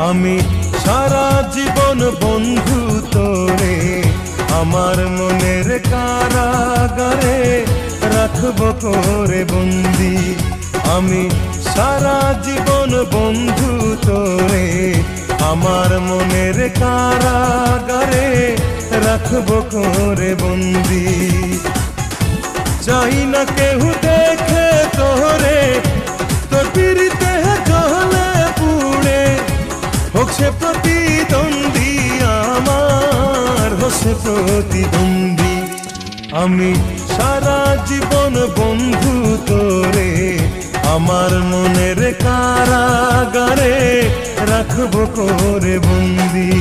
আমি সারা জীবন বন্ধু তোরে আমার মনের কারাগারে রাখবো করে বন্দি। আমি সারা জীবন বন্ধু তোরে আমার মনের কারাগারে রাখবো করে বন্দি। চাই না কেউ দেখে তোরে তোর পিরিতে জলে পুড়ে, হোক সে প্রতিদ্বন্দ্বী আমার, হোক সে প্রতিদ্বন্দ্বী। আমি সারা জীবন বন্ধু তোরে আমার মনের কারাগারে রাখবো করে বন্দি।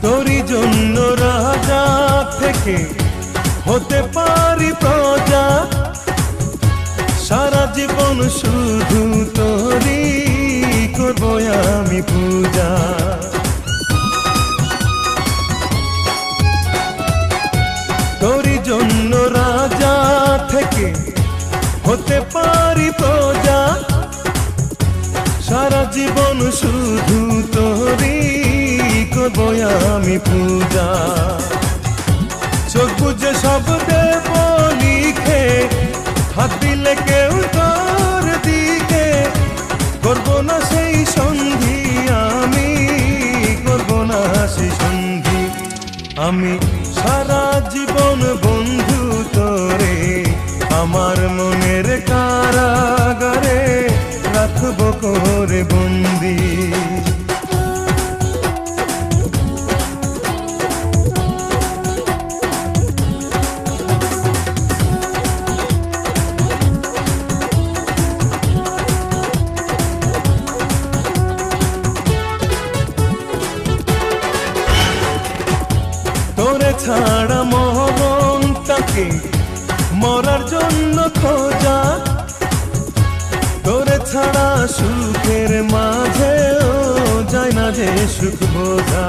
তোরই জন্য রাজা থেকে হতে পারি প্রজা, সারা জীবন শুধু তোরই করবো আমি পূজা। তোরই জন্য রাজা থেকে হতে পারি প্রজা, সারা জীবন শুধু তোরই করবো আমি পূজা। চোখ বুঝে সব দেব লিখে, হাত দিলে কেউ তোর দিকে, করবো না সেই সন্ধি আমি, করবো না সেই সন্ধি। আমি সারা জীবন বন্ধু তোরে আমার মনের কারাগারে রাখবো করে বন্দি। তোরে ছাড়া মরণটাকে মরার জন্য খোঁজা, তোরে ছাড়া সুখের মাঝেও যায় না যে সুখ বোঝা।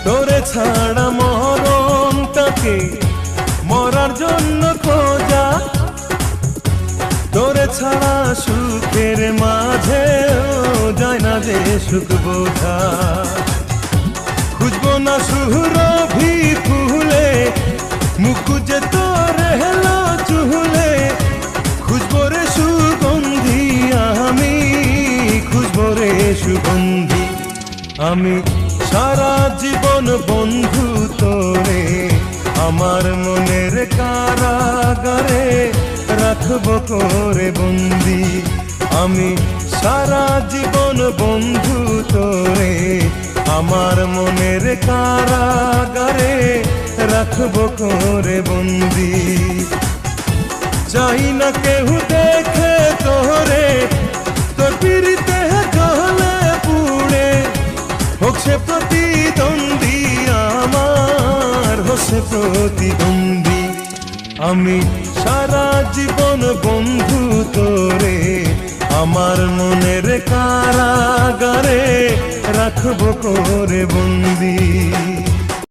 তোরে ছাড়া মরণটাকে মরার জন্য খোঁজা, তোরে ছাড়া সুখের মাঝেও যায় না যে সুখ বোঝা। খুঁজবো না সুরভি ফুলে মুকুজে তোর হেলো চুলে, খুঁজবো রে সুগন্ধি আমি, খুঁজবো রে সুগন্ধি। আমি সারা জীবন বন্ধু তোরে আমার মনের কারাগারে রাখবো করে বন্দি। আমি সারা জীবন বন্ধু তোরে আমার মনের কারাগারে রাখবো করে বন্দি। চাই না কেউ দেখে তোরে তোর পিরিতে জলে পুড়ে, হোক সে প্রতিদ্বন্দ্বী আমার, হোক সে প্রতিদ্বন্দ্বী। আমি সারা জীবন বন্ধু তোরে আমার মনের কারাগারে রাখবো করে বন্দি।